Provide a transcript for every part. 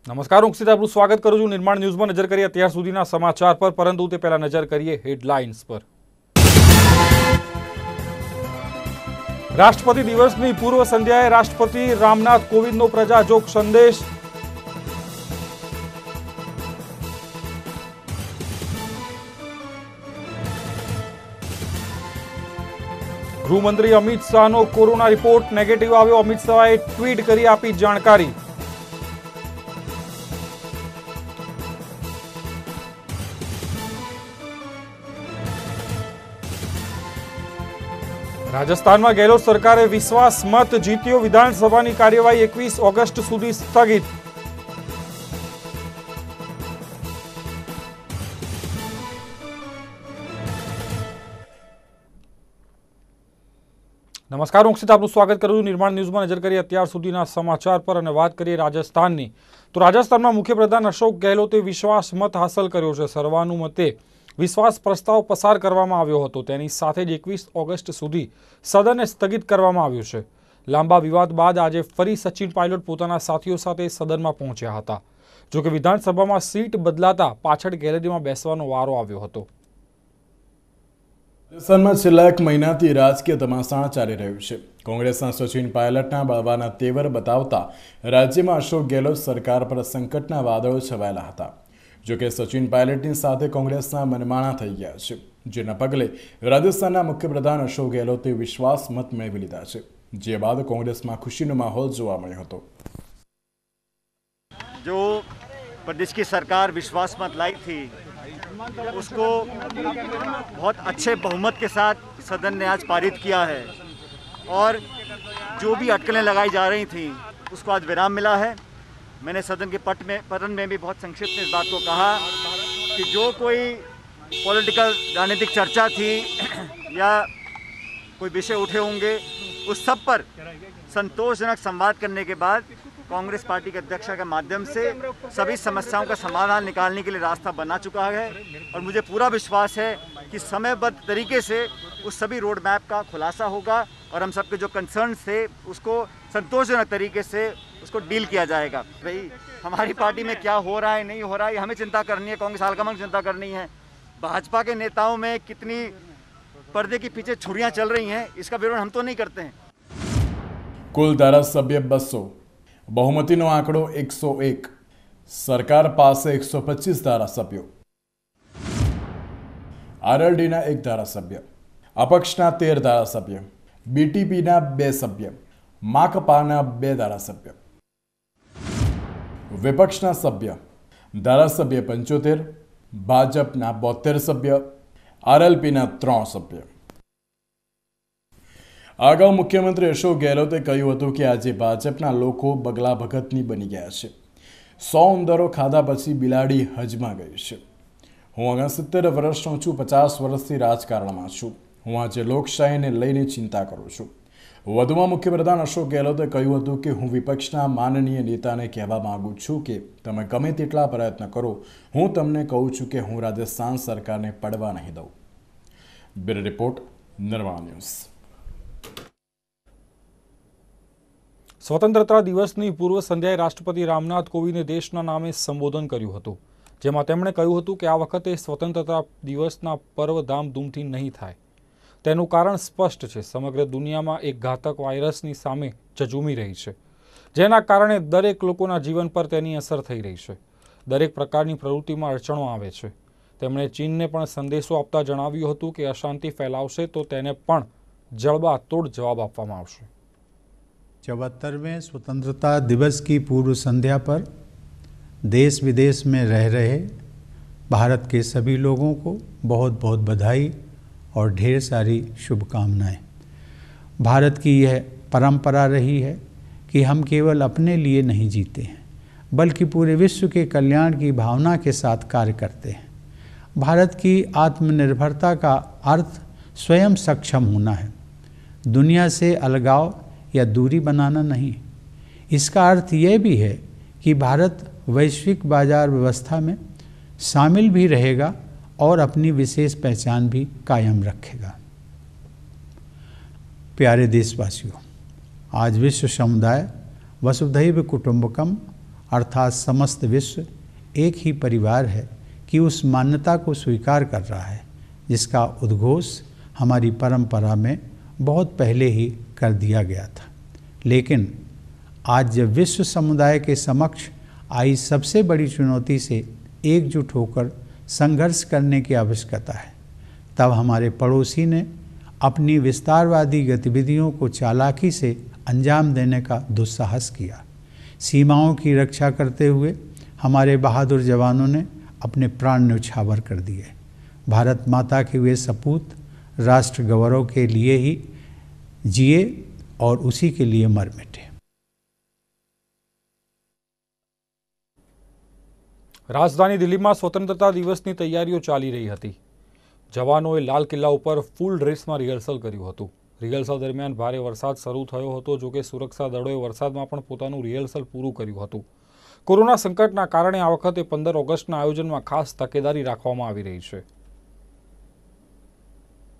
નમસ્કાર, હું ક્ષિત આપનું સ્વાગત કરું છું નિર્માણ ન્યૂઝમાં. નજર કરીએ અત્યાર સુધીના સમાચાર પર, પરંતુ તે પહેલા નજર કરીએ હેડલાઇન્સ પર. રાષ્ટ્રપતિ દિવસની પૂર્વ સંધ્યાએ રાષ્ટ્રપતિ રામનાથ કોવિંદનો પ્રજાજોગ સંદેશ. ગૃહમંત્રી અમિત શાહનો કોરોના રિપોર્ટ નેગેટિવ આવ્યો. અમિત શાહે ટ્વીટ કરી આપી જાણકારી. રાજસ્થાનમાં ગેહલોત સરકારે વિશ્વાસ મત જીત્યો. વિધાનસભાની કાર્યવાહી 21 ઓગસ્ટ સુધી સ્થગિત. નમસ્કાર, હું ક્ષિત આપનું સ્વાગત કરું છું નિર્માણ ન્યૂઝમાં. નજર કરીએ અત્યાર સુધીના સમાચાર પર અને વાત કરીએ રાજસ્થાનની. તો રાજસ્થાનમાં મુખ્યપ્રધાન અશોક ગેહલોતે વિશ્વાસ મત હાંસલ કર્યો છે. સર્વાનુમતે વિશ્વાસ પ્રસ્તાવ પસાર કરવામાં આવ્યો હતો. તેની સાથે જ 21 ઓગસ્ટ સુધી સદનને સ્થગિત કરવામાં આવ્યું છે. લાંબા વિવાદ બાદ આજે ફરી સચિન પાયલોટ પોતાના સાથીઓ સાથે સદનમાં પહોંચ્યા હતા. જોકે વિધાનસભામાં સીટ બદલાતા પાછળ ગેલેરીમાં બેસવાનો વારો આવ્યો હતો. રાજસ્થાનમાં છેલ્લા એક મહિનાથી રાજકીય તમાશાણ ચાલી રહ્યું છે. કોંગ્રેસના સચિન પાયલટના બળવાના તેવર બતાવતા રાજ્યમાં અશોક ગેહલોત સરકાર પર સંકટના વાદળો છવાયેલા હતા. જોકે સચિન પાયલટની સાથે કોંગ્રેસના મનમાણા થઈ ગયા છે, જેના પગલે રાજસ્થાનના મુખ્યપ્રધાન અશોક ગેહલોતે વિશ્વાસ મત મેળવી લીધા છે, જે બાદ કોંગ્रेसમાં खुशीનો माहौल જોવા મળ્યો હતો. जो प्रदेश की सरकार विश्वास मत लाई थी उसको बहुत अच्छे बहुमत के साथ सदन ने आज पारित किया है और जो भी अटकलें लगाई जा रही थी उसको आज विराम मिला है. मैंने सदन के पटन में भी बहुत संक्षिप्त में इस बात को कहा कि जो कोई पॉलिटिकल राजनीतिक चर्चा थी या कोई विषय उठे होंगे उस सब पर संतोषजनक संवाद करने के बाद कांग्रेस पार्टी के अध्यक्ष के माध्यम से सभी समस्याओं का समाधान निकालने के लिए रास्ता बना चुका है और मुझे पूरा विश्वास है कि समयबद्ध तरीके से उस सभी रोड मैप का खुलासा होगा और हम सबके जो कंसर्न्स थे उसको संतोषजनक तरीके से उसको डील किया जाएगा. भाई हमारी पार्टी में क्या हो रहा है नहीं हो रहा है हमें चिंता करनी है, कांग्रेस हाईकमान की चिंता करनी है. भाजपा के नेताओं में कितनी पर्दे के पीछे छुरियां चल रही हैं इसका विवरण हम तो नहीं करते हैं. કુલ ધારાસભ્ય 200, બહુમતીનો આંકડો 101, સરકાર પાસે 125 ધારાસભ્યો, આરએલડીના 1 ધારાસભ્ય, અપક્ષના 13 ધારાસભ્ય, બીટીપીના 2 સભ્ય, માકપાના 2 ધારાસભ્ય, વિપક્ષના સભ્ય ધારાસભ્ય 75, ભાજપના 72 સભ્ય, આરએલપીના 3 સભ્ય. અગાઉ મુખ્યમંત્રી અશોક ગેહલોતે કહ્યું હતું કે આજે ભાજપના લોકો બગલા ભગતની બની ગયા છે. 100 ઉંદરો ખાધા પછી બિલાડી હજમાં ગઈ છે. હું 69 વર્ષનો છું, 50 વર્ષથી રાજકારણમાં છું. હું આજે લોકશાહીને લઈને ચિંતા કરું છું. વધુમાં મુખ્યપ્રધાન અશોક ગેહલોતે કહ્યું હતું કે હું વિપક્ષના માનનીય નેતાને કહેવા માંગુ છું કે તમે ગમે તેટલા પ્રયત્ન કરો, હું તમને કહું છું કે હું રાજસ્થાન સરકારને પડવા નહીં દઉં. બ્યુરો રિપોર્ટ, નિર્માણ ન્યૂઝ. સ્વતંત્રતા દિવસની પૂર્વ સંધ્યાએ રાષ્ટ્રપતિ રામનાથ કોવિંદે દેશના નામે સંબોધન કર્યું હતું, જેમાં તેમણે કહ્યું હતું કે આ વખતે સ્વતંત્રતા દિવસના પર્વ ધામધૂમથી નહીં થાય. તેનું કારણ સ્પષ્ટ છે. સમગ્ર દુનિયામાં એક ઘાતક વાયરસની સામે ઝઝૂમી રહી છે, જેના કારણે દરેક લોકોના જીવન પર તેની અસર થઈ રહી છે. દરેક પ્રકારની પ્રવૃત્તિમાં અડચણો આવે છે. તેમણે ચીનને પણ સંદેશો આપતા જણાવ્યું હતું કે અશાંતિ ફેલાવશે તો તેને પણ જડબાતોડ જવાબ આપવામાં આવશે. 74वें स्वतंत्रता दिवस की पूर्व संध्या पर देश विदेश में रह रहे भारत के सभी लोगों को बहुत बहुत बधाई और ढेर सारी शुभकामनाएं. भारत की यह परंपरा रही है कि हम केवल अपने लिए नहीं जीते हैं बल्कि पूरे विश्व के कल्याण की भावना के साथ कार्य करते हैं. भारत की आत्मनिर्भरता का अर्थ स्वयं सक्षम होना है, दुनिया से अलगाव या दूरी बनाना नहीं. इसका अर्थ यह भी है कि भारत वैश्विक बाजार व्यवस्था में शामिल भी रहेगा और अपनी विशेष पहचान भी कायम रखेगा. प्यारे देशवासियों, आज विश्व समुदाय वसुधैव कुटुंबकम अर्थात समस्त विश्व एक ही परिवार है कि उस मान्यता को स्वीकार कर रहा है जिसका उद्घोष हमारी परंपरा में बहुत पहले ही कर दिया गया था। लेकिन आज जब विश्व समुदाय के समक्ष आई सबसे बड़ी चुनौती से एकजुट होकर संघर्ष करने की आवश्यकता है, तब हमारे पड़ोसी ने अपनी विस्तारवादी गतिविधियों को चालाकी से अंजाम देने का दुस्साहस किया। सीमाओं की रक्षा करते हुए हमारे बहादुर जवानों ने अपने प्राण न्यौछावर कर दिए। भारत माता के वे सपूत राष्ट्र गौरव के लिए ही जिए और उसी के लिए मर मिटे। રાજધાની દિલ્હીમાં સ્વતંત્રતા દિવસની તૈયારીઓ ચાલી રહી હતી। જવાનોએ લાલ કિલ્લા ઉપર ફૂલ ડ્રેસમાં રિહર્સલ કર્યું હતું। રિહર્સલ દરમિયાન ભારે વરસાદ શરૂ થયો હતો, જો કે સુરક્ષા દળોએ વરસાદમાં પણ પોતાનું રિહર્સલ પૂરું કર્યું હતું। કોરોના સંકટના કારણે આ વખતે 15 ઓગસ્ટના આયોજનમાં ખાસ તકેદારી રાખવામાં આવી રહી છે।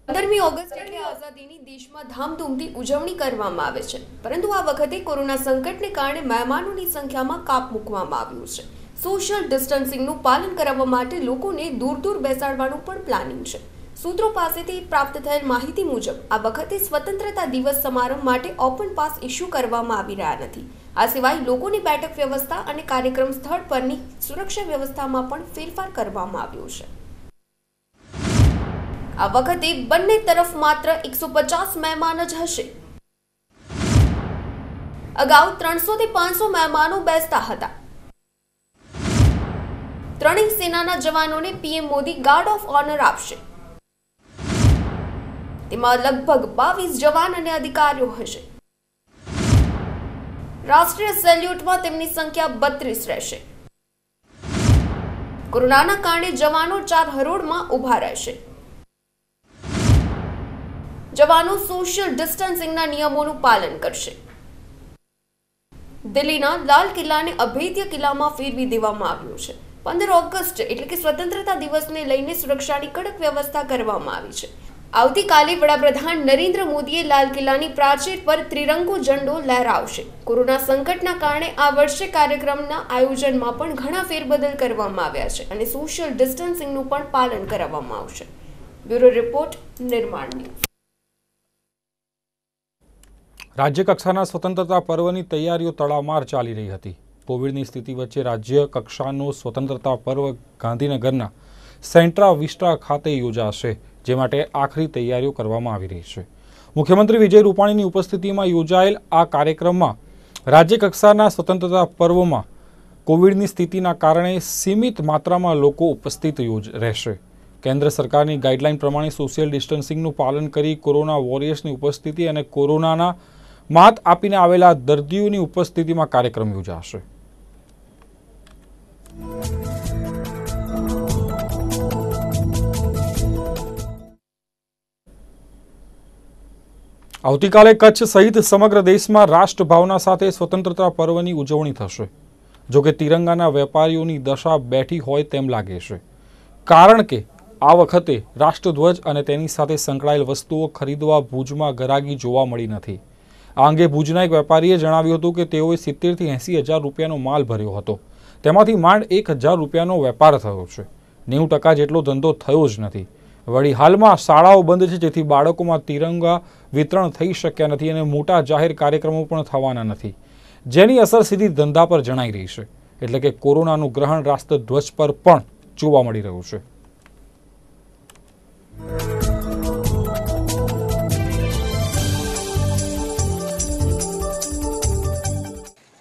15મી ઓગસ્ટ એટલે આઝાદીની દેશમાં ધામધૂમથી ઉજવણી કરવામાં આવે છે, પરંતુ આ વખતે કોરોના સંકટને કારણે મહેમાનોની સંખ્યામાં કાપ મૂકવામાં આવ્યું છે। સોશિયલ ડિસ્ટન્સિંગનું પાલન કરાવવા માટે લોકોને દૂર દૂર બેસાડવાનું પણ પ્લાનિંગ છે। સૂત્રો પાસેથી પ્રાપ્ત થયેલ માહિતી મુજબ આ વખતે સ્વતંત્રતા દિવસ સમારંભ માટે ઓપન પાસ ઇસ્યુ કરવામાં આવી રહ્યા નથી। આ સિવાય લોકોની બેઠક વ્યવસ્થા અને કાર્યક્રમ સ્થળ પરની સુરક્ષા વ્યવસ્થામાં પણ ફેરફાર કરવામાં આવ્યો છે। આ વખતે બંને તરફ માત્ર 150 મહેમાન જ હશે। અગાઉ 300 થી 500 મહેમાનો બેસતા હતા। ત્રણેય સેનાના જવાનોને PM Modi guard of honour આપશે। તેમાં લગભગ 22 જવાન અને અધિકારીઓ હશે। રાષ્ટ્રીય સેલ્યુટમાં તેમની સંખ્યા 32 રહેશે। કોરોનાના કારણે જવાનો 4 હરોળમાં ઊભા રહેશે। જવાનો સોશિયલ ડિસ્ટન્સિંગના નિયમોનું પાલન કરશે। દિલ્હીના લાલ કિલ્લાને અભેદ્ય કિલ્લામાં ફેરવી દેવામાં આવ્યો છે। 15 ઓગસ્ટ એટલે કે સ્વતંત્રતા દિવસને લઈને સુરક્ષાની કડક વ્યવસ્થા કરવામાં આવી છે। આવતીકાલે વડાપ્રધાન નરેન્દ્ર મોદીએ લાલ કિલ્લાની પ્રાચીર પર ત્રિરંગો ઝંડો લહેરાવશે। કોરોના સંકટના કારણે આ વર્ષે કાર્યક્રમના આયોજનમાં પણ ઘણા ફેરબદલ કરવામાં આવ્યા છે અને સોશિયલ ડિસ્ટન્સિંગનું પણ પાલન કરાવવામાં આવશે। બ્યુરો રિપોર્ટ, નિર્માણ ન્યૂઝ। રાજ્ય કક્ષાના સ્વતંત્રતા પર્વની તૈયારીઓ તડામાર ચાલી રહી હતી। કોવિડની સ્થિતિ વચ્ચે રાજ્ય કક્ષાનો સ્વતંત્રતા પર્વ ગાંધીનગરના સેન્ટ્રા વિસ્ટા ખાતે યોજાશે, જે માટે આખરી તૈયારીઓ કરવામાં આવી રહી છે। મુખ્યમંત્રી વિજય રૂપાણીની ઉપસ્થિતિમાં યોજાયેલ આ કાર્યક્રમમાં રાજ્ય કક્ષાના સ્વતંત્રતા પર્વમાં કોવિડની સ્થિતિના કારણે સીમિત માત્રામાં લોકો ઉપસ્થિત રહેશે। કેન્દ્ર સરકારની ગાઈડલાઈન પ્રમાણે સોશિયલ ડિસ્ટન્સિંગનું પાલન કરી કોરોના વોરિયર્સની ઉપસ્થિતિ અને કોરોનાના માત આપીને આવેલા દર્દીઓની ઉપસ્થિતિમાં કાર્યક્રમ યોજાશે। આવતીકાલે કચ્છ સહિત સમગ્ર દેશમાં રાષ્ટ્રભાવના સાથે સ્વતંત્રતા પર્વની ઉજવણી થશે। જો કે તિરંગાના વેપારીઓની દશા બેઠી હોય તેમ લાગે છે, કારણ કે આ વખતે રાષ્ટ્રધ્વજ અને તેની સાથે સંકળાયેલ વસ્તુઓ ખરીદવા ભુજમાં ગરાગી જોવા મળી નથી। આ અંગે ભુજના એક વેપારીએ જણાવ્યું હતું કે તેઓએ 70 થી 80 હજાર રૂપિયાનો માલ ભર્યો હતો, તેમાંથી માંડ 1000 રૂપિયાનો વેપાર થયો છે। 90% જેટલો ધંધો થયો જ નથી। વળી હાલમાં શાળાઓ બંધ છે, જેથી બાળકોમાં તિરંગા વિતરણ થઈ શક્યા નથી અને મોટા જાહેર કાર્યક્રમો પણ થવાના નથી, જેની અસર સીધી ધંધા પર જણાઈ રહી છે। એટલે કે કોરોનાનું ગ્રહણ રાષ્ટ્રધ્વજ પર પણ જોવા મળી રહ્યું છે।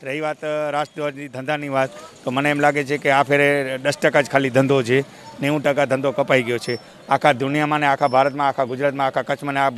રહી વાત રાષ્ટ્રધ્વજની ધંધાની વાત, તો મને એમ લાગે છે કે આ ફેરે 10% જ ખાલી ધંધો છે, 90% ધંધો કપાઈ ગયો છે। આખા દુનિયામાં ને આખા ભારતમાં, આખા ગુજરાતમાં, આખા કચ્છમાં ને આ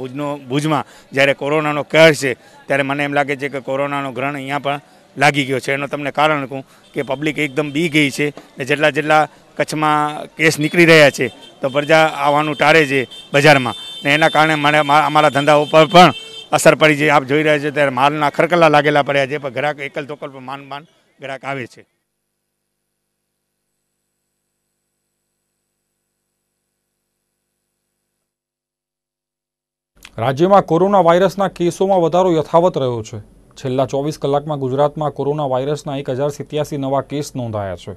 ભુજમાં જ્યારે કોરોનાનો કહેર છે, ત્યારે મને એમ લાગે છે કે કોરોનાનો ગ્રહણ અહીંયા પણ લાગી ગયો છે। એનું તમને કારણ કહું કે પબ્લિક એકદમ બી ગઈ છે ને જેટલા કચ્છમાં કેસ નીકળી રહ્યા છે તો પ્રજા આવવાનું ટાળે છે બજારમાં, ને એના કારણે મને અમારા ધંધા ઉપર પણ અસર પડી છે। આપ જોઈ રહ્યા છો ત્યારે માલના ખરકલા લાગેલા પડ્યા છે, પણ ગ્રાહક એકલ દોકલ પર માન ગ્રાહક આવે છે। રાજ્યમાં કોરોના વાયરસના કેસોમાં વધારો યથાવત રહ્યો છે, છેલ્લા 24 કલાકમાં ગુજરાતમાં કોરોના વાયરસના 1087 નવા કેસ નોંધાયા છે।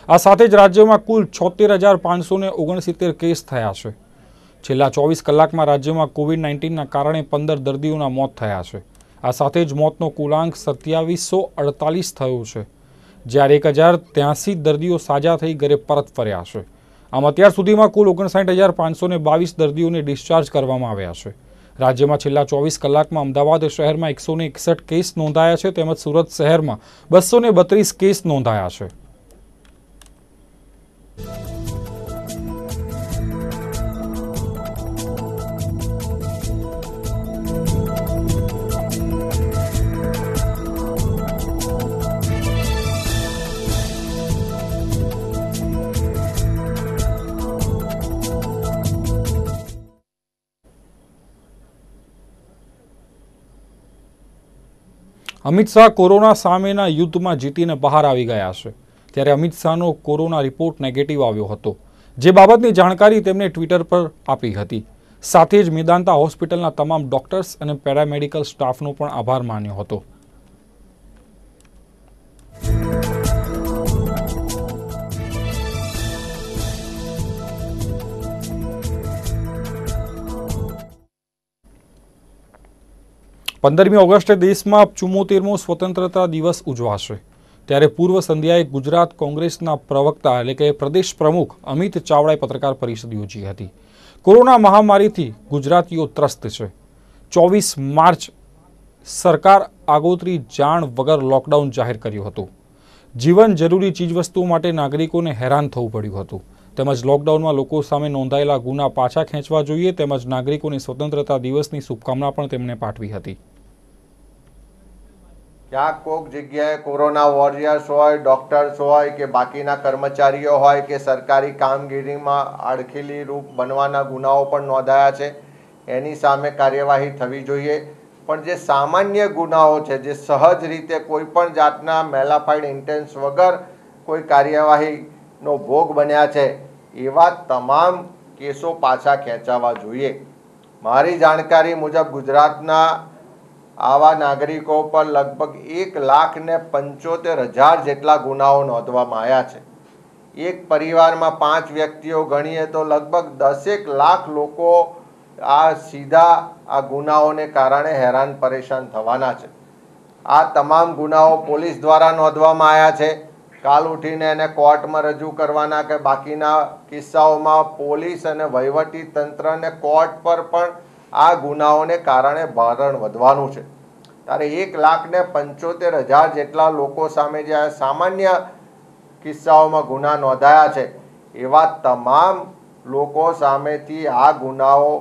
આ સાથે જ રાજ્યમાં કુલ 76,569 કેસ થયા છે। છેલ્લા 24 કલાકમાં રાજ્યમાં કોવિડ-19ના કારણે 15 દર્દીઓના મોત થયા છે। આ સાથે જ મોતનો કુલાંક 2748 થયો છે, જ્યારે 1083 દર્દીઓ સાજા થઈ ઘરે પરત ફર્યા છે। આમ અત્યાર સુધીમાં કુલ 59,522 દર્દીઓને ડિસ્ચાર્જ કરવામાં આવ્યા છે। રાજ્યમાં છેલ્લા 24 કલાકમાં અમદાવાદ શહેરમાં 161 કેસ નોંધાયા છે, તેમજ સુરત શહેરમાં 232 કેસ નોંધાયા છે। અમિત શાહ કોરોના સામેના યુદ્ધમાં જીતીને બહાર આવી ગયા છે, ત્યારે અમિત શાહનો કોરોના રિપોર્ટ નેગેટિવ આવ્યો હતો, જે બાબતની જાણકારી તેમણે ટ્વિટર પર આપી હતી। સાથે જ મેદાંતા હોસ્પિટલના તમામ ડોક્ટર્સ અને પેરામેડિકલ સ્ટાફનો પણ આભાર માન્યો હતો। પંદરમી ઓગસ્ટે દેશમાં 74મો સ્વતંત્રતા દિવસ ઉજવાશે, ત્યારે પૂર્વ સંધ્યાએ ગુજરાત કોંગ્રેસના પ્રવક્તા એટલે કે પ્રદેશ પ્રમુખ અમિત ચાવડાએ પત્રકાર પરિષદ યોજી હતી। કોરોના મહામારીથી ગુજરાતીઓ ત્રસ્ત છે। 24 માર્ચ સરકાર આગોતરી જાણ વગર લોકડાઉન જાહેર કર્યું હતું। જીવન જરૂરી ચીજવસ્તુઓ માટે નાગરિકોને હેરાન થવું પડ્યું હતું, તેમજ લોકડાઉનમાં લોકો સામે નોંધાયેલા ગુના પાછા ખેંચવા જોઈએ, તેમજ નાગરિકોને સ્વતંત્રતા દિવસની શુભકામના પણ તેમણે પાઠવી હતી। ક્યાંક કોઈક જગ્યાએ કોરોના વોરિયર્સ હોય, ડૉક્ટર્સ હોય કે બાકીના કર્મચારીઓ હોય કે સરકારી કામગીરીમાં આડખીલી રૂપ બનવાના ગુનાઓ પણ નોંધાયા છે, એની સામે કાર્યવાહી થવી જોઈએ। પણ જે સામાન્ય ગુનાઓ છે, જે સહજ રીતે કોઈ પણ જાતના મેલાફાઇડ ઇન્ટેન્સ વગર કોઈ કાર્યવાહીનો ભોગ બન્યા છે, એવા તમામ કેસો પાછા ખેંચાવા જોઈએ। મારી જાણકારી મુજબ ગુજરાતના આવા નાગરિકો પર લગભગ 1,75,000 જેટલા ગુનાઓ નોંધવામાં આવ્યા છે। એક પરિવારમાં 5 વ્યક્તિઓ ગણીએ તો લગભગ 10 લાખ લોકો આ સીધા આ ગુનાઓને કારણે હેરાન પરેશાન થવાના છે। આ તમામ ગુનાઓ પોલીસ દ્વારા નોંધવામાં આવ્યા છે। કાલ ઉઠીને એને કોર્ટમાં રજૂ કરવાના કે બાકીના કિસ્સાઓમાં પોલીસ અને વહીવટી તંત્રને કોર્ટ પર પણ આ ગુનાઓને કારણે ભારણ વધવાનું છે। ત્યારે 1,75,000 જેટલા લોકો સામે જે સામાન્ય કિસ્સાઓમાં ગુના નોંધાયા છે, એવા તમામ લોકો સામેથી આ ગુનાઓ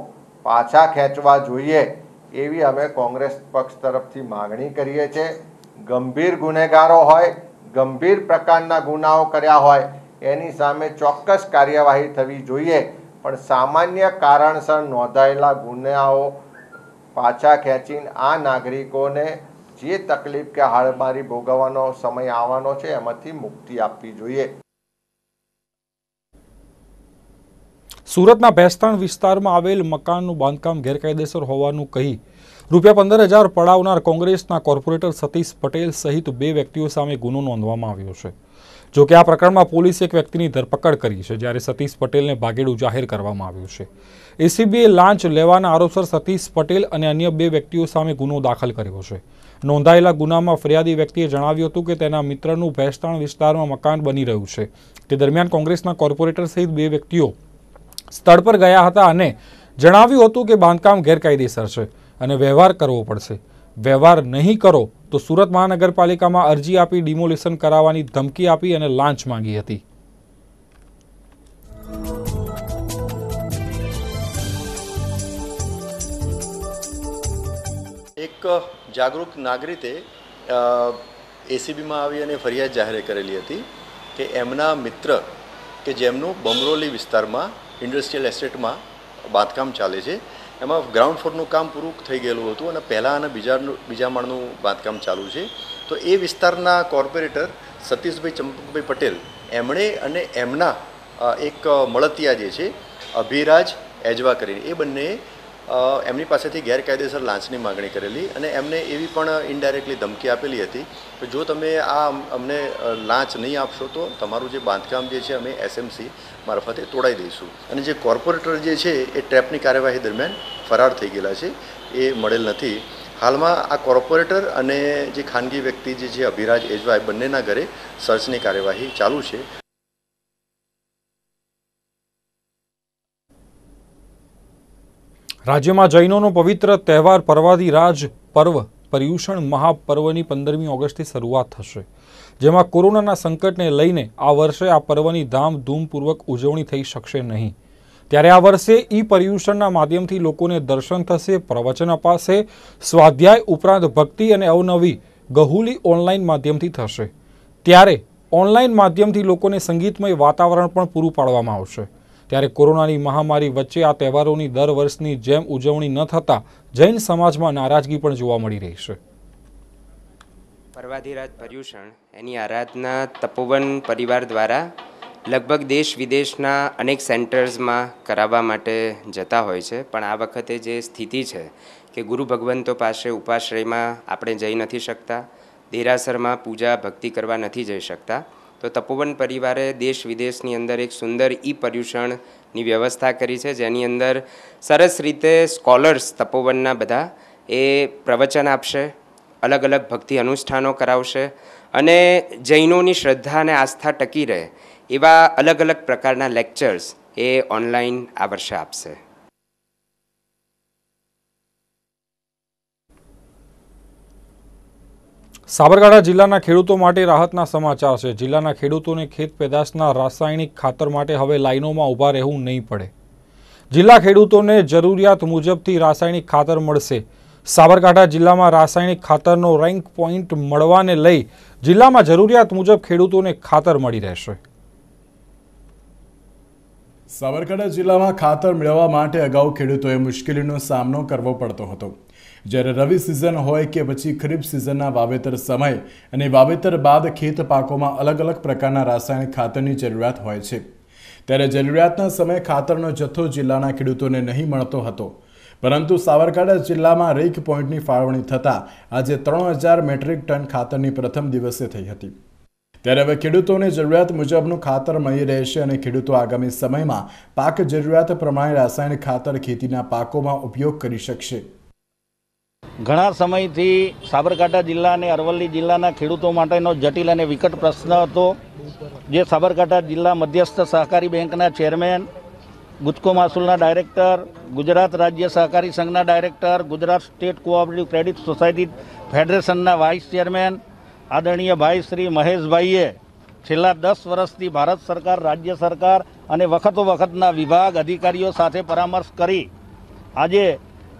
પાછા ખેંચવા જોઈએ, એવી અમે કોંગ્રેસ પક્ષ તરફથી માગણી કરીએ છીએ। ગંભીર ગુનેગારો હોય, ગંભીર પ્રકારના ગુનાઓ કર્યા હોય, એની સામે ચોક્કસ કાર્યવાહી થવી જોઈએ, પણ સામાન્ય કારણસર નોંધાયેલા ગુનાઓ પાછા ખેંચીને આ નાગરિકોને જે તકલીફ કે હાડમારી ભોગવવાનો સમય આવવાનો છે, એમાંથી મુક્તિ આપવી જોઈએ। સુરતના ભેસ્તાણ વિસ્તારમાં આવેલ મકાનનું બાંધકામ ગેરકાયદેસર હોવાનું કહી ₹15,000 પડાવનાર કોંગ્રેસના કોર્પોરેટર સતીશ પટેલ સહિત 2 વ્યક્તિઓ સામે ગુનો નોંધવામાં આવ્યો છે। જો કે આ પ્રકરણમાં પોલીસે એક વ્યક્તિની ધરપકડ કરી છે, જ્યારે સતીશ પટેલને ભાગેડુ જાહેર કરવામાં આવ્યું છે। એસીબીએ લાંચ લેવાના આરોપસર સતીશ પટેલ અને અન્ય 2 વ્યક્તિઓ સામે ગુનો દાખલ કર્યો છે। નોંધાયેલા ગુનામાં ફરિયાદી વ્યક્તિએ જણાવ્યું હતું કે તેના મિત્રનું ભેસ્તાણ વિસ્તારમાં મકાન બની રહ્યું છે। તે દરમિયાન કોંગ્રેસના કોર્પોરેટર સહિત 2 વ્યક્તિઓ સ્થળ પર ગયા હતા અને જણાવ્યું હતું કે બાંધકામ ગેરકાયદેસર છે અને વ્યવહાર કરવો પડશે। વ્યવહાર નહીં કરો તો સુરત મહાનગરપાલિકામાં અરજી આપી ડિમોલિશન કરાવવાની ધમકી આપી અને લાંચ માંગી હતી। એક જાગૃત નાગરિકે એસીબીમાં આવી અને ફરિયાદ જાહેર કરેલી હતી કે એમના મિત્ર કે જેમનું બમરોલી વિસ્તારમાં ઇન્ડસ્ટ્રીયલ એસ્ટેટમાં બાંધકામ ચાલે છે, એમાં ગ્રાઉન્ડ ફ્લોરનું કામ પૂરું થઈ ગયેલું હતું અને પહેલાં અને બીજા માળનું બાંધકામ ચાલુ છે। તો એ વિસ્તારના કોર્પોરેટર સતીશભાઈ ચંપકભાઈ પટેલ એમણે અને એમના એક મળતિયા જે છે અભિરાજ એજવા કરીને, એ બંને એમની પાસેથી ગેરકાયદેસર લાંચની માગણી કરેલી અને એમને એવી પણ ઇનડાયરેક્ટલી ધમકી આપેલી હતી કે જો તમે આ અમને લાંચ નહીં આપશો તો તમારું જે બાંધકામ જે છે અમે SMC મારફતે તોડાવી દઈશું. અને જે કોર્પોરેટર જે છે એ ટ્રેપની કાર્યવાહી દરમિયાન ફરાર થઈ ગયેલા છે, એ મળેલ નથી. હાલમાં આ કોર્પોરેટર અને જે ખાનગી વ્યક્તિ જે છે અભિરાજ એજવાય બંનેના ઘરે સર્ચની કાર્યવાહી ચાલુ છે. રાજ્યમાં જૈનોનો પવિત્ર તહેવાર પરવાદિરાજ પર્વ પર્યુષણ મહાપર્વની 15મી ઓગસ્ટથી શરૂઆત થશે, જેમાં કોરોનાના સંકટને લઈને આ વર્ષે આ પર્વની ધામધૂમપૂર્વક ઉજવણી થઈ શકશે નહીં. ત્યારે આ વર્ષે પર્યુષણના માધ્યમથી લોકોને દર્શન થશે, પ્રવચન અપાશે, સ્વાધ્યાય ઉપરાંત ભક્તિ અને અવનવી ગહુલી ઓનલાઈન માધ્યમથી થશે. ત્યારે ઓનલાઈન માધ્યમથી લોકોને સંગીતમય વાતાવરણ પણ પૂરું પાડવામાં આવશે. ત્યારે કોરોનાની મહામારી વચ્ચે આ તહેવારોની દર વર્ષની જેમ ઉજવણી ન થતાં જૈન સમાજમાં નારાજગી પણ જોવા મળી રહી છે. પરવાધિરાજ પર્યુષણ એની આરાધના તપોવન પરિવાર દ્વારા લગભગ દેશ વિદેશના અનેક સેન્ટર્સમાં કરાવવા માટે જતા હોય છે. પણ આ વખતે જે સ્થિતિ છે કે ગુરુ ભગવંતો પાસે ઉપાશ્રયમાં આપણે જઈ નથી શકતા, દેરાસરમાં પૂજા ભક્તિ કરવા નથી જઈ શકતા, તો તપોવન પરિવારે દેશ વિદેશની અંદર એક સુંદર પર્યુષણની વ્યવસ્થા કરી છે, જેની અંદર સરસ રીતે સ્કોલર્સ તપોવનના બધા એ પ્રવચન આપશે, અલગ અલગ ભક્તિ અનુષ્ઠાનો કરાવશે અને જૈનોની શ્રદ્ધા અને આસ્થા ટકી રહે એવા અલગ અલગ પ્રકારના લેક્ચર્સ એ ઓનલાઈન આ વર્ષે આપશે. સાબરકાંઠા જિલ્લાના ખેડૂતો માટે રાહતના સમાચાર છે. જિલ્લાના ખેડૂતોને ખેત પેદાશના રાસાયણિક ખાતર માટે હવે લાઈનોમાં ઊભા રહેવું નહીં પડે. જિલ્લા ખેડૂતોને જરૂરિયાત મુજબથી રાસાયણિક ખાતર મળશે. સાબરકાંઠા જિલ્લામાં રાસાયણિક ખાતરનો રેન્ક પોઈન્ટ મળવાને લઈ જિલ્લામાં જરૂરિયાત મુજબ ખેડૂતોને ખાતર મળી રહેશે. સાબરકાંઠા જિલ્લામાં ખાતર મેળવવા માટે અગાઉ ખેડૂતોએ મુશ્કેલીનો સામનો કરવો પડતો હતો. જ્યારે રવિ સિઝન હોય કે પછી ખરીફ સિઝનના વાવેતર સમય અને વાવેતર બાદ ખેત પાકોમાં અલગ અલગ પ્રકારના રાસાયણિક ખાતરની જરૂરિયાત હોય છે. ત્યારે જરૂરિયાતના સમયે ખાતરનો જથ્થો જિલ્લાના ખેડૂતોને નહીં મળતો હતો. પરંતુ સાબરકાંઠા જિલ્લામાં રેક પોઈન્ટની ફાળવણી થતાં આજે 3000 મેટ્રિક ટન ખાતરની પ્રથમ દિવસે થઈ હતી. ત્યારે હવે ખેડૂતોને જરૂરિયાત મુજબનું ખાતર મળી રહેશે અને ખેડૂતો આગામી સમયમાં પાક જરૂરિયાત પ્રમાણે રાસાયણિક ખાતર ખેતીના પાકોમાં ઉપયોગ કરી શકશે. ઘણા સમયથી સાબરકાંઠા જિલ્લા અને અરવલ્લી જિલ્લાના ખેડૂતો માટેનો જટિલ અને વિકટ પ્રશ્ન હતો, જે સાબરકાંઠા જિલ્લા મધ્યસ્થ સહકારી બેંકના ચેરમેન, ગુજકો મહેસૂલના ડાયરેક્ટર, ગુજરાત રાજ્ય સહકારી સંઘના director, Gujarat state cooperative credit society ફેડરેશનના વાઇસ ચેરમેન આદરણીય ભાઈ શ્રી મહેશભાઈએ છેલ્લા 10 વર્ષથી ભારત સરકાર, રાજ્ય સરકાર અને વખતના વિભાગ અધિકારીઓ સાથે પરામર્શ કરી આજે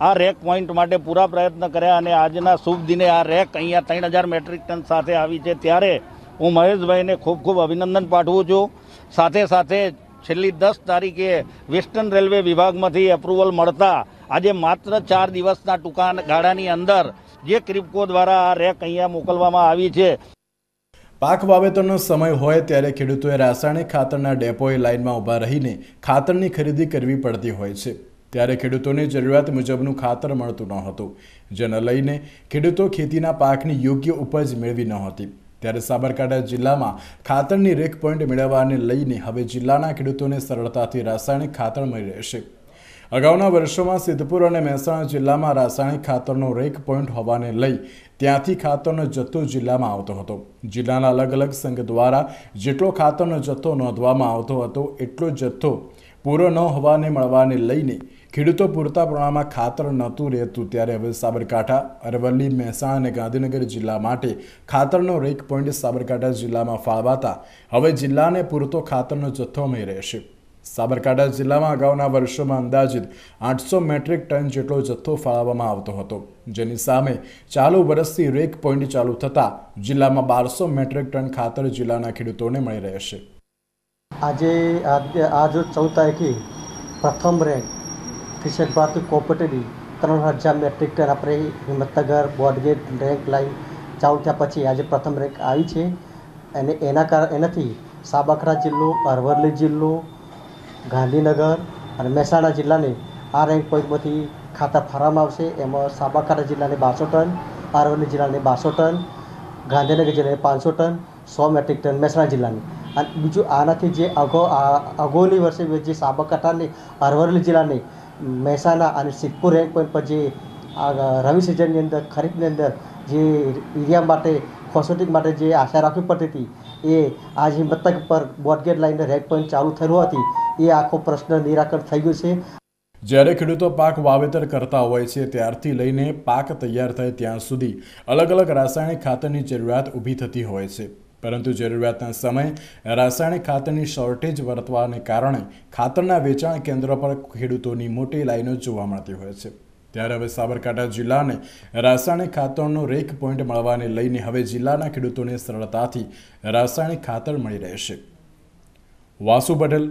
આ રેક પોઈન્ટ માટે પૂરા પ્રયત્ન કર્યા અને આજના શુભ દિને આ રેક અહીંયા 3000 મેટ્રિક ટન સાથે આવી છે. ત્યારે હું મહેશભાઈને ખૂબ અભિનંદન પાઠવું છું. સાથે સાથે છેલ્લી 10 તારીખે વેસ્ટર્ન રેલવે વિભાગમાંથી એપ્રુવલ મળતા આજે માત્ર 4 દિવસના ટૂંકા ગાળાની અંદર જે ક્રિપ્કો દ્વારા આ રેક અહીંયા મોકલવામાં આવી છે. પાક વાવેતરનો સમય હોય ત્યારે ખેડૂતોએ રાસાયણિક ખાતરના ડેપોએ લાઇનમાં ઊભા રહીને ખાતરની ખરીદી કરવી પડતી હોય છે. ત્યારે ખેડૂતોને જરૂરિયાત મુજબનું ખાતર મળતું ન હતું, જેને લઈને ખેડૂતો ખેતીના પાકની યોગ્ય ઉપજ મેળવી ન હતી. ત્યારે સાબરકાંઠા જિલ્લામાં ખાતરની રેક પોઈન્ટ મેળવવાને લઈને હવે જિલ્લાના ખેડૂતોને સરળતાથી રાસાયણિક ખાતર મળી રહેશે. અગાઉના વર્ષોમાં સિદ્ધપુર અને મહેસાણા જિલ્લામાં રાસાયણિક ખાતરનો રેક પોઈન્ટ હોવાને લઈ ત્યાંથી ખાતરનો જથ્થો જિલ્લામાં આવતો હતો. જિલ્લાના અલગ અલગ સંઘ દ્વારા જેટલો ખાતરનો જથ્થો નોંધવામાં આવતો હતો એટલો જથ્થો પૂરો ન હોવાને મળવાને લઈને ખેડૂતો પૂરતા પ્રમાણમાં ખાતર નહોતું રહેતું. ત્યારે હવે સાબરકાંઠા, અરવલ્લી, મહેસાણા અને ગાંધીનગર જિલ્લા માટે ખાતરનો રેક પોઈન્ટ સાબરકાંઠા જિલ્લામાં ફાળવાતા હવે જિલ્લાને પૂરતો ખાતરનો જથ્થો મળી રહેશે. સાબરકાંઠા જિલ્લામાં અગાઉના વર્ષોમાં અંદાજિત 800 મેટ્રિક ટન જેટલો જથ્થો ફાળવવામાં આવતો હતો, જેની સામે ચાલુ વર્ષથી રેક પોઈન્ટ ચાલુ થતાં જિલ્લામાં 1200 મેટ્રિક ટન ખાતર જિલ્લાના ખેડૂતોને મળી રહેશે. આજે 14 તારીખે પ્રથમ rank Kishan Bharati cooperative 3000 metric ton આપણે હિંમતનગર બોર્ડગેટ રેન્ક લાઈન ચાલુ થયા પછી આજે પ્રથમ રેન્ક આવી છે. અને એનાથી સાબરકાંઠા જિલ્લો, અરવલ્લી જિલ્લો, ગાંધીનગર અને મહેસાણા જિલ્લાને આ રેન્ક પોઈન્ટમાંથી ખાતર ફાળવવામાં આવશે. એમાં સાબરકાંઠા જિલ્લાને 1200 ટન, અરવલ્લી જિલ્લાને 1200 ટન, ગાંધીનગર જિલ્લાને 500 ટન, 100 મેટ્રિક ટન મહેસાણા જિલ્લાને. અને બીજું આનાથી જે અગાઉની વર્ષે જે સાબરકાંઠાને અરવલ્લી જિલ્લાને મહેસાણા અને સિદ્ધપુર રેન્ક પોઈન્ટ પર જે રવિ સિઝનની અંદર ખરીફની અંદર જે એરિયા માટે ફોસોટિક માટે જે આશા રાખવી પડતી હતી એ આજ હિંમતનગર પર બોર્ડગેટ લાઇનને રેન્ક પોઈન્ટ ચાલુ થયું હોવાથી એ આખો પ્રશ્ન નિરાકરણ થઈ ગયું છે. જ્યારે ખેડૂતો પાક વાવેતર કરતા હોય છે ત્યારથી લઈને પાક તૈયાર થાય ત્યાં સુધી અલગ અલગ રાસાયણિક ખાતરની જરૂરિયાત ઊભી થતી હોય છે, પરંતુ જરૂરિયાતના સમયે રાસાયણિક ખાતરની શોર્ટેજ વર્તવાને કારણે ખાતરના વેચાણ કેન્દ્રો પર ખેડૂતોની મોટી લાઈનો જોવા મળતી હોય છે. ત્યારે હવે સાબરકાંઠા જિલ્લાને રાસાયણિક ખાતરનો રેક પોઈન્ટ મળવાને લઈને હવે જિલ્લાના ખેડૂતોને સરળતાથી રાસાયણિક ખાતર મળી રહેશે. વાસુ પટેલ,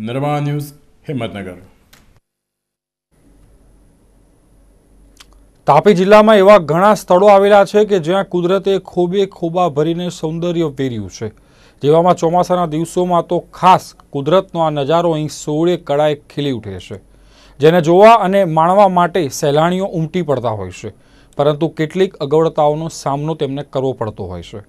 નિર્માણ ન્યૂઝ, હિંમતનગર. તાપી જિલ્લામાં એવા ઘણા સ્થળો આવેલા છે કે જ્યાં કુદરતે ખોબે ખોબા ભરીને સૌંદર્ય વેર્યું છે. જેવામાં ચોમાસાના દિવસોમાં તો ખાસ કુદરતનો આ નજારો અહીં સોળે કળાએ ખીલી ઉઠે છે, જેને જોવા અને માણવા માટે સહેલાણીઓ ઉમટી પડતા હોય છે, પરંતુ કેટલીક અગવડતાઓનો સામનો તેમને કરવો પડતો હોય છે.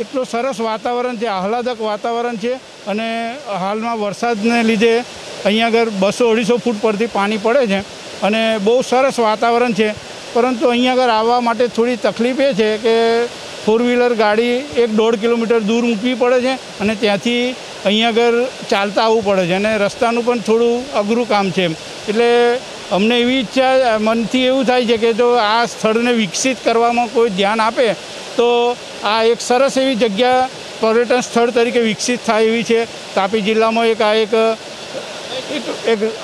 એટલું સરસ વાતાવરણ છે, આહલાદક વાતાવરણ છે. અને હાલમાં વરસાદને લીધે અહીંયા આગળ 200-250 ફૂટ પરથી પાણી પડે છે અને બહુ સરસ વાતાવરણ છે. પરંતુ અહીંયા આગળ આવવા માટે થોડી તકલીફ એ છે કે 4 વ્હીલર ગાડી 1-1.5 કિલોમીટર દૂર મૂકવી પડે છે અને ત્યાંથી અહીંયા આગળ ચાલતા આવવું પડે છે અને રસ્તાનું પણ થોડું અઘરું કામ છે. એટલે અમને એવી ઈચ્છા મનથી એવું થાય છે કે જો આ સ્થળને વિકસિત કરવામાં કોઈ ધ્યાન આપે તો આ એક સરસ એવી જગ્યા પર્યટન સ્થળ તરીકે વિકસિત થાય એવી છે. તાપી જિલ્લામાં એક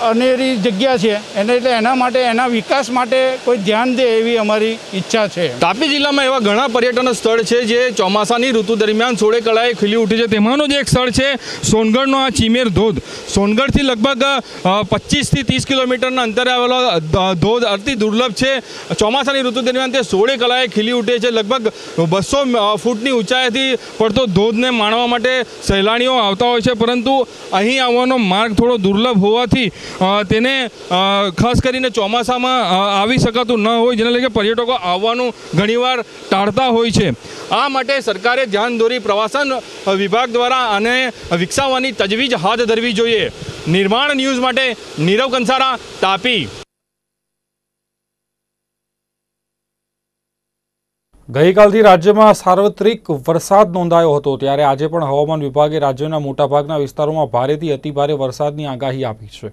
અનેરી જગ્યા છે એને એટલે એના માટે એના વિકાસ માટે કોઈ ધ્યાન દે એવી અમારી ઈચ્છા છે. તાપી જિલ્લામાં એવા ઘણા પર્યટન સ્થળ છે જે ચોમાસાની ઋતુ દરમિયાન સોળે કળાએ ખીલી ઉઠે છે. તેમાંનું જ એક સ્થળ છે સોનગઢનો આ ચીમેર ધોધ. સોનગઢથી લગભગ 25થી 30 કિલોમીટરના અંતરે આવેલો ધોધ અતિ દુર્લભ છે. ચોમાસાની ઋતુ દરમિયાન તે સોળે કળાએ ખીલી ઉઠે છે. લગભગ 200 ફૂટની ઊંચાઈથી પડતો ધોધને માણવા માટે સહેલાણીઓ આવતા હોય છે, પરંતુ અહીં આવવાનો માર્ગ થોડો દુર્લભ હોવાથી તેને ખાસ કરીને ચોમાસામાં આવી શકાતું ન હોય, જેના લીધે પર્યટકો આવવાનું ઘણીવાર ટાળતા હોય છે. આ માટે સરકારે ધ્યાન દોરી પ્રવાસન વિભાગ દ્વારા આને વિકસાવવાની તજવીજ હાથ ધરવી જોઈએ. નિર્માણ ન્યૂઝ માટે નીરવ કંસારા, તાપી. ગઈકાલથી રાજ્યમાં સાર્વત્રિક વરસાદ નોંધાયો હતો, ત્યારે આજે પણ હવામાન વિભાગે રાજ્યના મોટાભાગના વિસ્તારોમાં ભારેથી અતિભારે વરસાદની આગાહી આપી છે.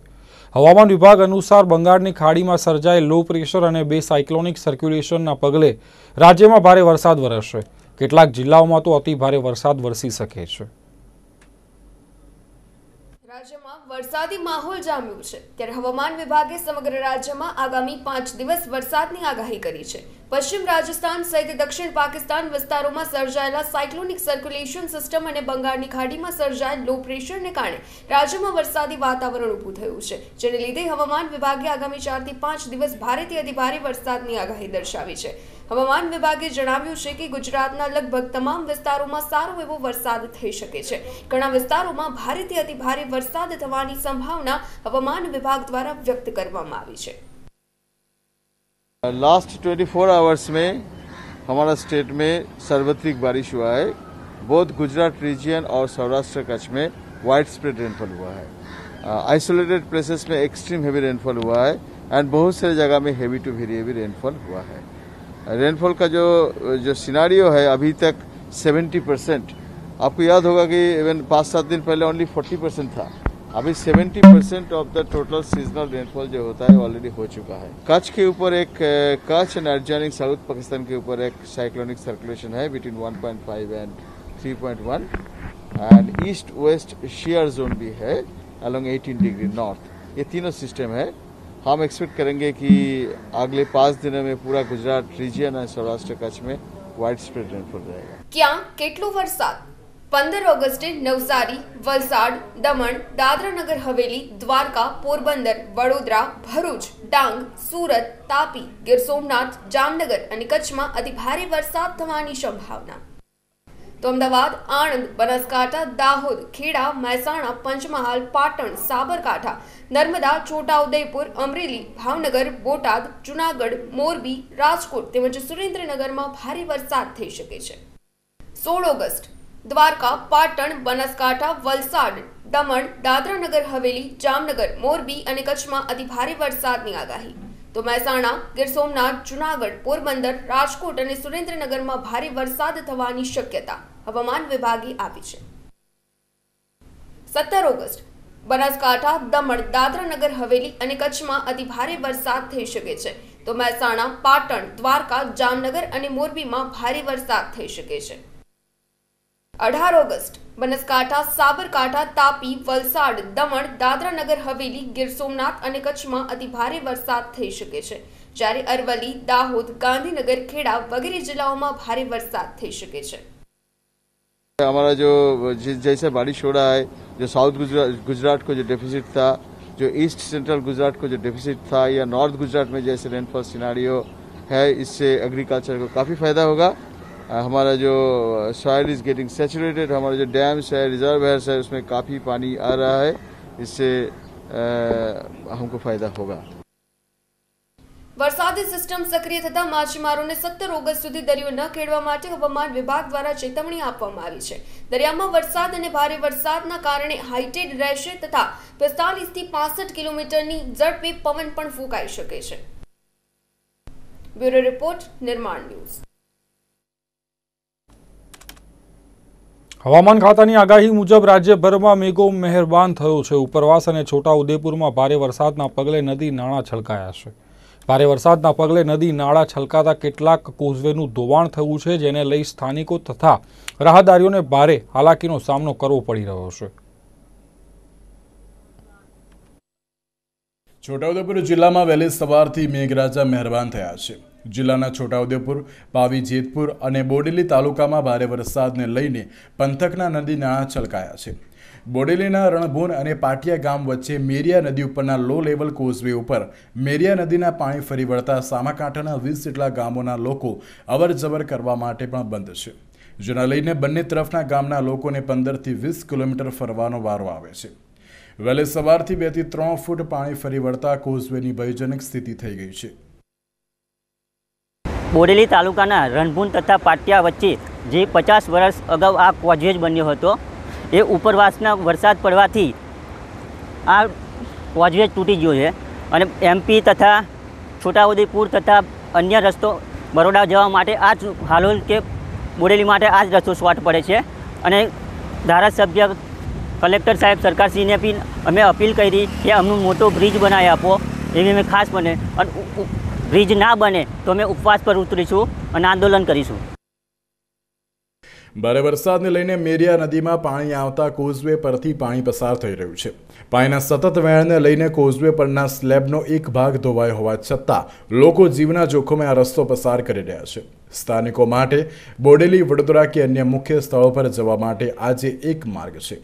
હવામાન વિભાગ અનુસાર બંગાળની ખાડીમાં સર્જાયેલ લો પ્રેશર અને 2 સાયક્લોનિક સર્ક્યુલેશનના પગલે રાજ્યમાં ભારે વરસાદ વરસશે. કેટલાક જિલ્લાઓમાં તો અતિભારે વરસાદ વરસી શકે છે. રાજ્યમાં વરસાદી માહોલ જામ્યો છે, ત્યારે હવામાન વિભાગે સમગ્ર રાજ્યમાં આગામી 5 દિવસ વરસાદની આગાહી કરી છે. પશ્ચિમ રાજસ્થાન સહિત દક્ષિણ પાકિસ્તાન વિસ્તારોમાં સર્જાયેલા સાયક્લોનિક સર્ક્યુલેશન સિસ્ટમ અને બંગાળની ખાડીમાં સર્જાયેલ લો પ્રેશરને કારણે રાજ્યમાં વરસાદી વાતાવરણ ઊભું થયું છે, જેને લીધે હવામાન વિભાગે આગામી 4 થી 5 દિવસ ભારેથી અતિભારે વરસાદની આગાહી દર્શાવી છે. હવામાન વિભાગે જણાવ્યું છે કે ગુજરાતના લગભગ તમામ વિસ્તારોમાં સારો એવો વરસાદ થઈ શકે છે. ઘણા વિસ્તારોમાં ભારેથી અતિભારે વરસાદ થવાની સંભાવના હવામાન વિભાગ દ્વારા વ્યક્ત કરવામાં આવી છે. लास्ट 24 आवर्स में हमारा स्टेट में सर्वत्रिक बारिश हुआ है. बोथ गुजरात रीजन और सौराष्ट्र कच्छ में वाइड स्प्रेड रेनफॉल हुआ है. आइसोलेटेड प्लेसेस में एक्सट्रीम हेवी रेनफॉल हुआ है एंड बहुत सारी जगह में heavy to very heavy rainfall हुआ है. रेनफॉल का जो सिनारियो है अभी तक 70%. आपको याद होगा कि इवन 5-7 दिन पहले ओनली 40% था. अभी 70% of the total seasonal rainfall जो होता है ऑलरेडी हो चुका है. कच्छ के ऊपर एक Kutch and adjoining south Pakistan के ऊपर एक साइक्लोनिक सर्कुलेशन है between 1.5 and 3.1 and east west shear zone भी है अलोंग 18 डिग्री नॉर्थ. ये तीनों सिस्टम है. हम एक्सपेक्ट करेंगे कि अगले 5 दिनों में पूरा गुजरात रीजन और सौराष्ट्र कच्छ में वाइड स्प्रेड रेनफॉल रहेगा. ક્યાં કેટલો વરસાદ? 15 ઓગસ્ટે નવસારી, વલસાડ, દમણ, દાદરાનગર હવેલી, દ્વારકા, પોરબંદર, વડોદરા, ભરૂચ, ડાંગ, સુરત, તાપી, ગીર સોમનાથ, જામનગર અને કચ્છમાં અતિભારે વરસાદ થવાની સંભાવના. તો અમદાવાદ, આણંદ, બનાસકાંઠા, દાહોદ, ખેડા, મહેસાણા, પંચમહાલ, પાટણ, સાબરકાંઠા, નર્મદા, છોટાઉદેપુર, અમરેલી, ભાવનગર, બોટાદ, જૂનાગઢ, મોરબી, રાજકોટ તેમજ સુરેન્દ્રનગરમાં ભારે વરસાદ થઈ શકે છે. 16 ઓગસ્ટ દ્વારકા, પાટણ, બનાસકાંઠા, વલસાડ, દમણ, દાદરાનગર હવેલી, જામનગર, મોરબી અને કચ્છમાં અતિભારે વરસાદની આગાહી. તો મહેસાણા, ગીર સોમનાથ, જૂનાગઢ, પોરબંદર, રાજકોટ અને સુરેન્દ્રનગરમાં ભારે વરસાદ થવાની શક્યતા હવામાન વિભાગે આપી છે. 17 ઓગસ્ટ બનાસકાંઠા, દમણ, દાદરાનગર હવેલી અને કચ્છમાં અતિભારે વરસાદ થઈ શકે છે. તો મહેસાણા, પાટણ, દ્વારકા, જામનગર અને મોરબીમાં ભારે વરસાદ થઈ શકે છે. 18 ઓગસ્ટ બનાસકાંઠા, સાબરકાંઠા, તાપી, વલસાડ, દમણ, દાદરાનગર હવેલી, ગીર સોમનાથ અને કચ્છમાં અતિભારે વરસાદ થઈ શકે છે. જ્યારે અરવલ્લી, દાહોદ, ગાંધીનગર, ખેડા વગેરે જિલ્લાઓમાં ભારે વરસાદ થઈ શકે છે. हमारा जो जैसे बारिश हो रहा है, जो साउथ गुजरात को जो डेफिसिट था, जो ईस्ट सेंट्रल गुजरात को जो डेफिसिट था, या नॉर्थ गुजरात में जैसे रेनफॉल सिनारियो है, इससे एग्रीकल्चर को काफ़ी फायदा होगा. हमारा जो सॉइल इज गेटिंग सैचुरेटेड, हमारे जो डैम्स है, रिजर्वायर्स है, उसमें काफ़ी पानी आ रहा है. इससे हमको फायदा होगा. વરસાદી સિસ્ટમ સક્રિય થતા માછીમારોને 17 ઓગસ્ટ સુધી દરિયો ન ખેડવા માટે હવામાન વિભાગ દ્વારા ચેતવણી આપવામાં આવી છે. દરિયામાં વરસાદ અને ભારે વરસાદના કારણે હાઈટેડ રહેશે તથા 45 થી 65 કિલોમીટરની ઝડપે પવન પણ ફૂંકાઈ શકે છે. બ્યુરો રિપોર્ટ, નિર્માણ ન્યૂઝ. હવામાન ખાતાની આગાહી મુજબ રાજ્યભરમાં મેઘો મહેરબાન થયો છે. ઉપરવાસ અને છોટાઉદેપુરમાં ભારે વરસાદના પગલે નદી નાળા છલકાયા છે. ભારે વરસાદના પગલે નદી નાળા છલકાતા કેટલાક કોઝવેનું ધોવાણ થયું છે, જેને લઈ સ્થાનિકો તથા રાહદારીઓને ભારે હાલાકીનો સામનો કરવો પડી રહ્યો છે. છોટાઉદેપુર જિલ્લામાં વહેલી સવારથી મેઘરાજા મહેરબાન થયા છે. જિલ્લાના છોટાઉદેપુર, પાવી જેતપુર અને બોડેલી તાલુકામાં ભારે વરસાદને લઈને પંથકના નદી નાળા છલકાયા છે. બોડેલીના રણભૂન અને પાટિયા ગામ વચ્ચે મેરિયા નદી ઉપરના લો લેવલ કોઝવે ઉપર મેરિયા નદીના પાણી ફરી વળતા સામાકાંઠાના 20 જેટલા ગામોના લોકો અવરજવર કરવા માટે પણ બંધ છે, જેના લઈને બંને તરફના ગામના લોકોને 15 થી 20 કિલોમીટર ફરવાનો વારો આવે છે. વહેલી સવારથી 2 થી 3 ફૂટ પાણી ફરી વળતા કોઝવેની ભયજનક સ્થિતિ થઈ ગઈ છે. બોડેલી તાલુકાના રણભૂન તથા પાટિયા વચ્ચે જે 50 વર્ષ અગાઉ આ કોઝવે બન્યો હતો, એ ઉપરવાસના વરસાદ પડવાથી આ કોઝવે તૂટી ગયો છે અને એમપી તથા છોટાઉદેપુર તથા અન્ય રસ્તો બરોડા જવા માટે આ જ હાલોલ કે બોડેલી માટે આ જ રસ્તો શોર્ટ પડે છે. અને ધારાસભ્ય, કલેક્ટર સાહેબ, સરકારશ્રીને બી અમે અપીલ કરી કે અમનું મોટો બ્રિજ બનાવી આપો, એવી અમે ખાસ બને. અને બ્રિજ ના બને તો અમે ઉપવાસ પર ઉતરીશું અને આંદોલન કરીશું. ભારે વરસાદને લઈને મેરિયા નદીમાં પાણી આવતા કોઝવે પરથી પાણી પસાર થઈ રહ્યું છે. પાણીના સતત વહેણને લઈને કોઝવે પરના સ્લેબનો એક ભાગ ધોવાયો હોવા છતાં લોકો જીવના જોખમે આ રસ્તો પસાર કરી રહ્યા છે. સ્થાનિકો માટે બોડેલી, વડોદરા કે અન્ય મુખ્ય સ્થળો પર જવા માટે આજે એક માર્ગ છે.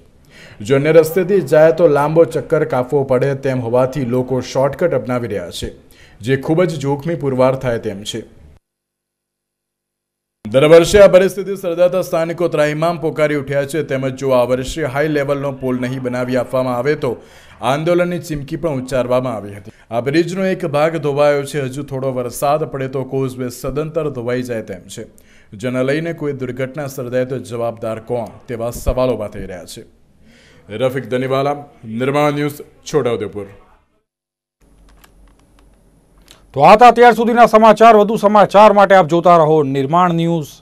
જો અન્ય રસ્તેથી જાય તો લાંબો ચક્કર કાપવો પડે તેમ હોવાથી લોકો શોર્ટકટ અપનાવી રહ્યા છે, જે ખૂબ જ જોખમી પુરવાર થાય તેમ છે. દર વર્ષે આ પરિસ્થિતિ સર્જાતા સ્થાનિકો ત્રાહિમામ પોકારી ઉઠ્યા છે. તેમજ જો આ વર્ષે હાઈ લેવલનો પુલ નહીં બનાવી આપવામાં આવે તો આંદોલનની ચીમકી પણ ઉચ્ચારવામાં આવી હતી. આ બ્રિજનો એક ભાગ ધોવાયો છે. હજુ થોડો વરસાદ પડે તો કોઝવે સદંતર ધોવાઈ જાય તેમ છે, જેને લઈને કોઈ દુર્ઘટના સર્જાય તો જવાબદાર કોણ તેવા સવાલો ઊભા થઈ રહ્યા છે. રફીક દનીવાલા, નિર્માણ ન્યૂઝ, છોટાઉદેપુર. તો આ હતા અત્યાર સુધીના સમાચાર. વધુ સમાચાર માટે આપ જોતા રહો નિર્માણ ન્યૂઝ.